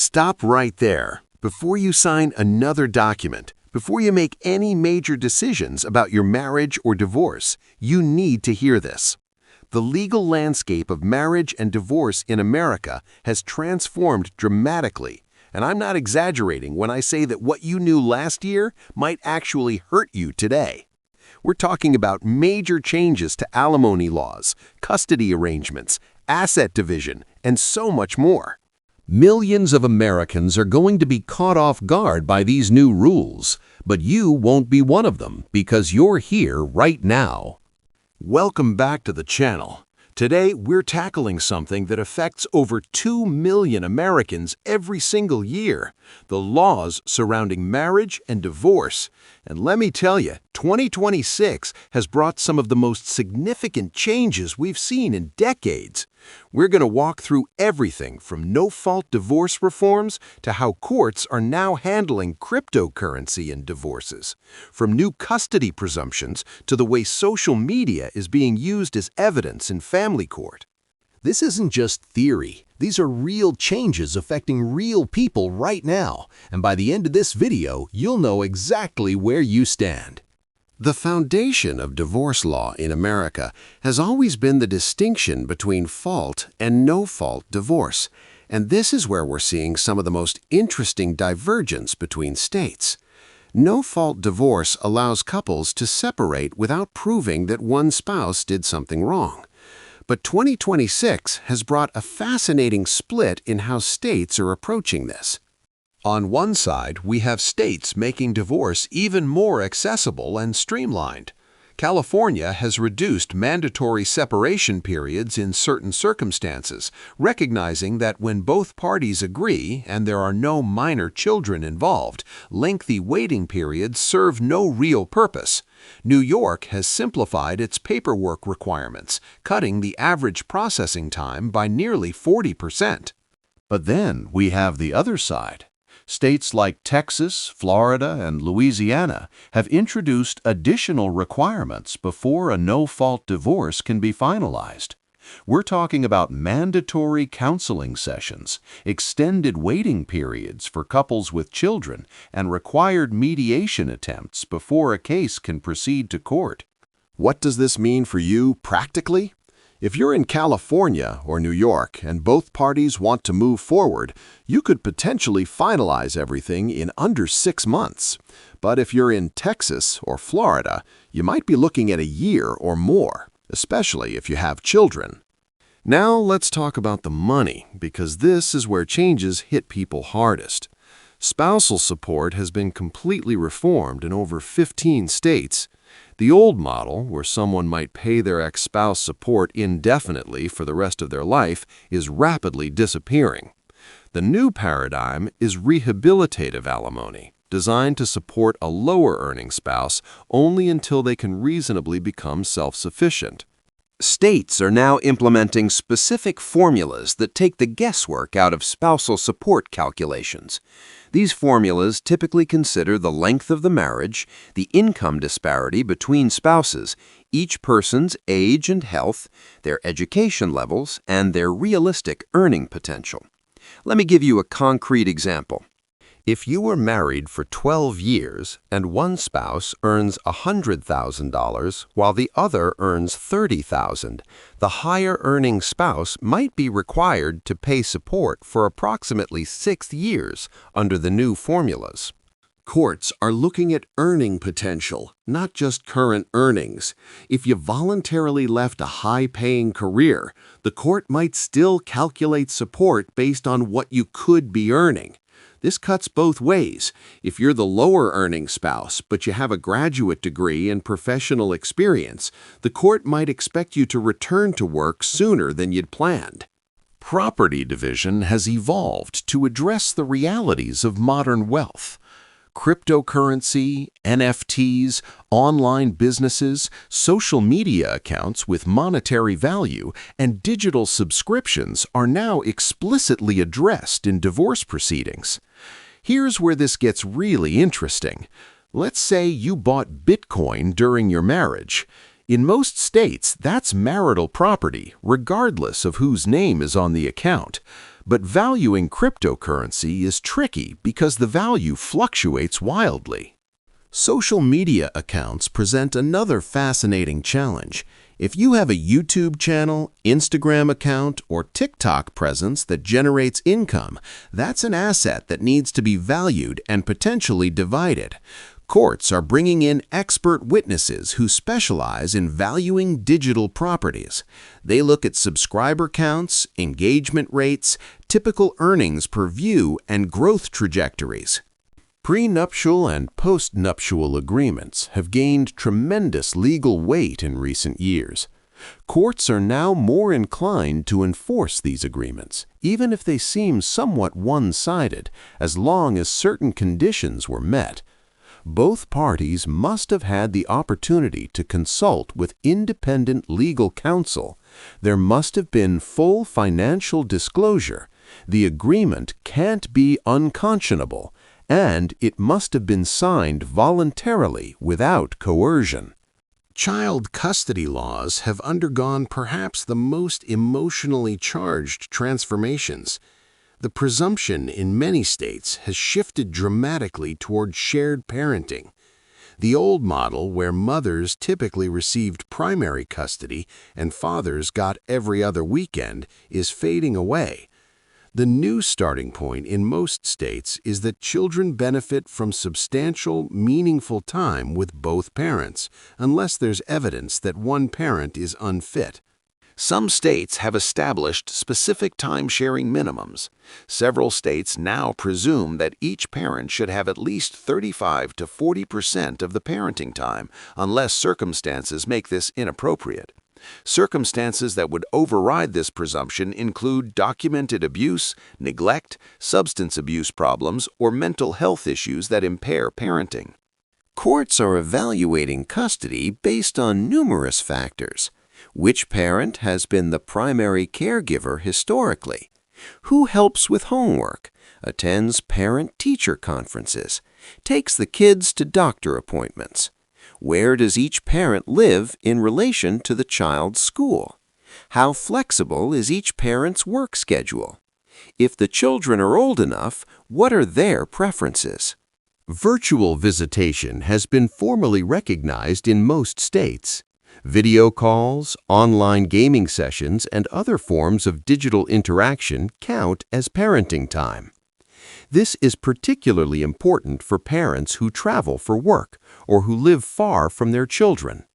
Stop right there. Before you sign another document, before you make any major decisions about your marriage or divorce, you need to hear this. The legal landscape of marriage and divorce in America has transformed dramatically, and I'm not exaggerating when I say that what you knew last year might actually hurt you today. We're talking about major changes to alimony laws, custody arrangements, asset division, and so much more. Millions of Americans are going to be caught off guard by these new rules, but you won't be one of them because you're here right now. Welcome back to the channel. Today, we're tackling something that affects over 2 million Americans every single year, the laws surrounding marriage and divorce. And let me tell you, 2026 has brought some of the most significant changes we've seen in decades. We're going to walk through everything from no-fault divorce reforms to how courts are now handling cryptocurrency in divorces, from new custody presumptions to the way social media is being used as evidence in family court. This isn't just theory. These are real changes affecting real people right now, and by the end of this video, you'll know exactly where you stand. The foundation of divorce law in America has always been the distinction between fault and no-fault divorce, and this is where we're seeing some of the most interesting divergence between states. No-fault divorce allows couples to separate without proving that one spouse did something wrong. But 2026 has brought a fascinating split in how states are approaching this. On one side, we have states making divorce even more accessible and streamlined. California has reduced mandatory separation periods in certain circumstances, recognizing that when both parties agree and there are no minor children involved, lengthy waiting periods serve no real purpose. New York has simplified its paperwork requirements, cutting the average processing time by nearly 40%. But then we have the other side. States like Texas, Florida, and Louisiana have introduced additional requirements before a no-fault divorce can be finalized. We're talking about mandatory counseling sessions, extended waiting periods for couples with children, and required mediation attempts before a case can proceed to court. What does this mean for you practically? If you're in California or New York and both parties want to move forward, you could potentially finalize everything in under 6 months. But if you're in Texas or Florida, you might be looking at a year or more, especially if you have children. Now let's talk about the money, because this is where changes hit people hardest. Spousal support has been completely reformed in over 15 states. The old model, where someone might pay their ex-spouse support indefinitely for the rest of their life, is rapidly disappearing. The new paradigm is rehabilitative alimony, designed to support a lower-earning spouse only until they can reasonably become self-sufficient. States are now implementing specific formulas that take the guesswork out of spousal support calculations. These formulas typically consider the length of the marriage, the income disparity between spouses, each person's age and health, their education levels, and their realistic earning potential. Let me give you a concrete example. If you were married for 12 years and one spouse earns $100,000 while the other earns $30,000, the higher-earning spouse might be required to pay support for approximately 6 years under the new formulas. Courts are looking at earning potential, not just current earnings. If you voluntarily left a high-paying career, the court might still calculate support based on what you could be earning. This cuts both ways. If you're the lower-earning spouse, but you have a graduate degree and professional experience, the court might expect you to return to work sooner than you'd planned. Property division has evolved to address the realities of modern wealth. Cryptocurrency, NFTs, online businesses, social media accounts with monetary value, and digital subscriptions are now explicitly addressed in divorce proceedings. Here's where this gets really interesting. Let's say you bought Bitcoin during your marriage. In most states, that's marital property, regardless of whose name is on the account. But valuing cryptocurrency is tricky because the value fluctuates wildly. Social media accounts present another fascinating challenge. If you have a YouTube channel, Instagram account, or TikTok presence that generates income, that's an asset that needs to be valued and potentially divided. Courts are bringing in expert witnesses who specialize in valuing digital properties. They look at subscriber counts, engagement rates, typical earnings per view, and growth trajectories. Prenuptial and postnuptial agreements have gained tremendous legal weight in recent years. Courts are now more inclined to enforce these agreements, even if they seem somewhat one-sided, as long as certain conditions were met. Both parties must have had the opportunity to consult with independent legal counsel. There must have been full financial disclosure. The agreement can't be unconscionable, and it must have been signed voluntarily without coercion. Child custody laws have undergone perhaps the most emotionally charged transformations. The presumption in many states has shifted dramatically toward shared parenting. The old model, where mothers typically received primary custody and fathers got every other weekend, is fading away. The new starting point in most states is that children benefit from substantial, meaningful time with both parents, unless there's evidence that one parent is unfit. Some states have established specific time-sharing minimums. Several states now presume that each parent should have at least 35 to 40% of the parenting time, unless circumstances make this inappropriate. Circumstances that would override this presumption include documented abuse, neglect, substance abuse problems, or mental health issues that impair parenting. Courts are evaluating custody based on numerous factors. Which parent has been the primary caregiver historically? Who helps with homework, attends parent-teacher conferences, takes the kids to doctor appointments? Where does each parent live in relation to the child's school? How flexible is each parent's work schedule? If the children are old enough, what are their preferences? Virtual visitation has been formally recognized in most states. Video calls, online gaming sessions, and other forms of digital interaction count as parenting time. This is particularly important for parents who travel for work or who live far from their children.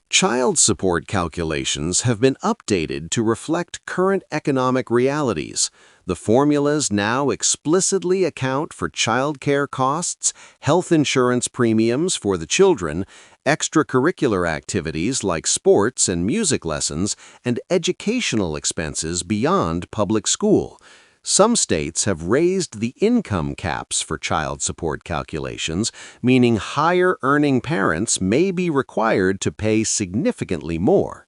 Child support calculations have been updated to reflect current economic realities. The formulas now explicitly account for childcare costs, health insurance premiums for the children, extracurricular activities like sports and music lessons, and educational expenses beyond public school. Some states have raised the income caps for child support calculations, meaning higher-earning parents may be required to pay significantly more.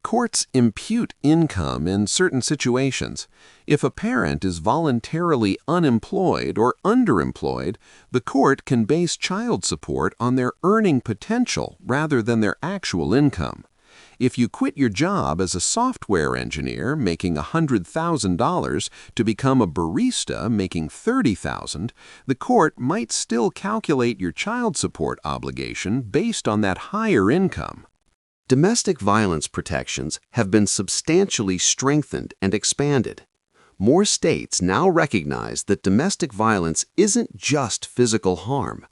Courts impute income in certain situations. If a parent is voluntarily unemployed or underemployed, the court can base child support on their earning potential rather than their actual income. If you quit your job as a software engineer making $100,000 to become a barista making $30,000, the court might still calculate your child support obligation based on that higher income. Domestic violence protections have been substantially strengthened and expanded. More states now recognize that domestic violence isn't just physical harm.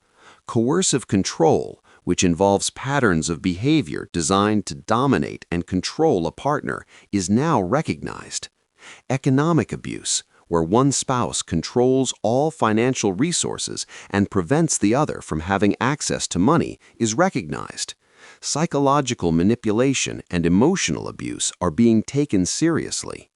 Coercive control, which involves patterns of behavior designed to dominate and control a partner, is now recognized. Economic abuse, where one spouse controls all financial resources and prevents the other from having access to money, is recognized. Psychological manipulation and emotional abuse are being taken seriously.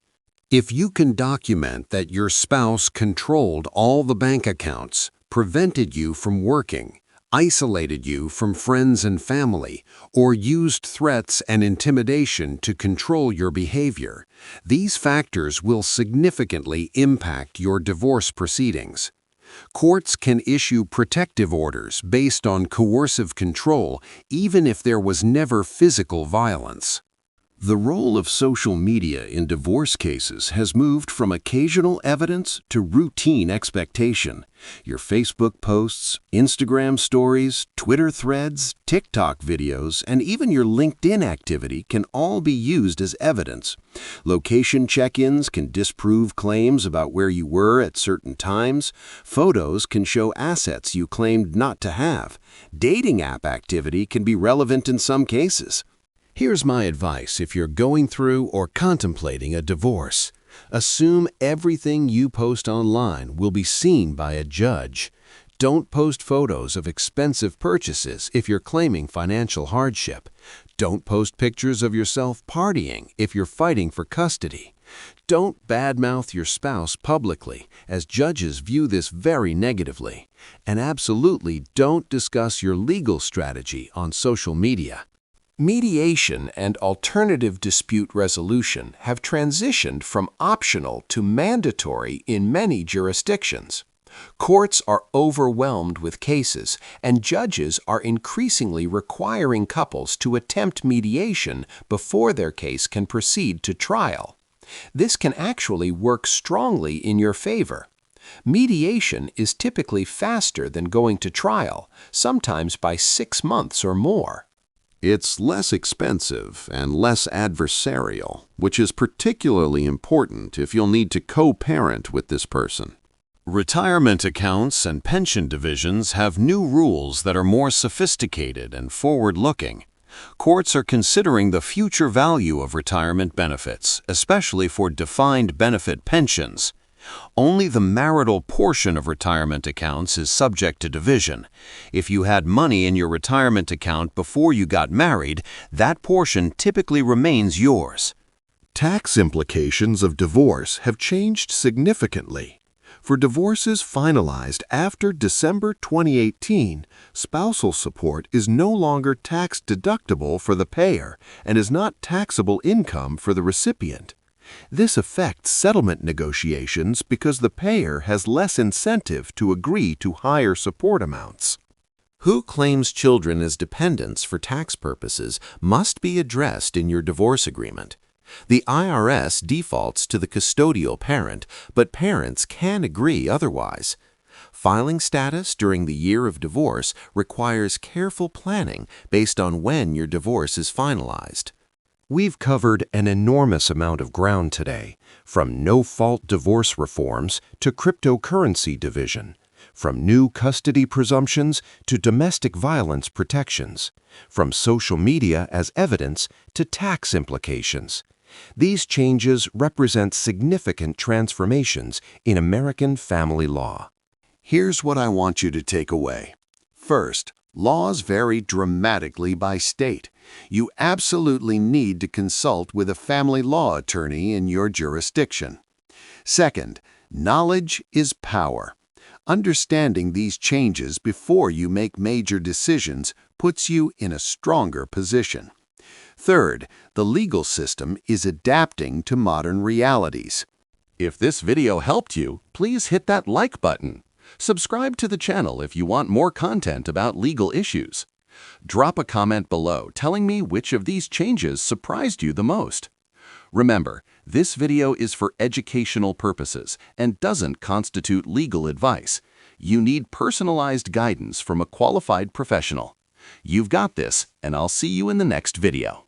If you can document that your spouse controlled all the bank accounts, prevented you from working, isolated you from friends and family, or used threats and intimidation to control your behavior, these factors will significantly impact your divorce proceedings. Courts can issue protective orders based on coercive control even if there was never physical violence. The role of social media in divorce cases has moved from occasional evidence to routine expectation. Your Facebook posts, Instagram stories, Twitter threads, TikTok videos, and even your LinkedIn activity can all be used as evidence. Location check-ins can disprove claims about where you were at certain times. Photos can show assets you claimed not to have. Dating app activity can be relevant in some cases. Here's my advice if you're going through or contemplating a divorce. Assume everything you post online will be seen by a judge. Don't post photos of expensive purchases if you're claiming financial hardship. Don't post pictures of yourself partying if you're fighting for custody. Don't badmouth your spouse publicly, as judges view this very negatively. And absolutely don't discuss your legal strategy on social media. Mediation and alternative dispute resolution have transitioned from optional to mandatory in many jurisdictions. Courts are overwhelmed with cases, and judges are increasingly requiring couples to attempt mediation before their case can proceed to trial. This can actually work strongly in your favor. Mediation is typically faster than going to trial, sometimes by 6 months or more. It's less expensive and less adversarial, which is particularly important if you'll need to co-parent with this person. Retirement accounts and pension divisions have new rules that are more sophisticated and forward-looking. Courts are considering the future value of retirement benefits, especially for defined benefit pensions. Only the marital portion of retirement accounts is subject to division. If you had money in your retirement account before you got married, that portion typically remains yours. Tax implications of divorce have changed significantly. For divorces finalized after December 2018, spousal support is no longer tax-deductible for the payer and is not taxable income for the recipient. This affects settlement negotiations because the payer has less incentive to agree to higher support amounts. Who claims children as dependents for tax purposes must be addressed in your divorce agreement. The IRS defaults to the custodial parent, but parents can agree otherwise. Filing status during the year of divorce requires careful planning based on when your divorce is finalized. We've covered an enormous amount of ground today, from no-fault divorce reforms to cryptocurrency division, from new custody presumptions to domestic violence protections, from social media as evidence to tax implications. These changes represent significant transformations in American family law. Here's what I want you to take away. First, laws vary dramatically by state. You absolutely need to consult with a family law attorney in your jurisdiction. Second, knowledge is power. Understanding these changes before you make major decisions puts you in a stronger position. Third, the legal system is adapting to modern realities. If this video helped you, please hit that like button. Subscribe to the channel if you want more content about legal issues. Drop a comment below telling me which of these changes surprised you the most. Remember, this video is for educational purposes and doesn't constitute legal advice. You need personalized guidance from a qualified professional. You've got this, and I'll see you in the next video.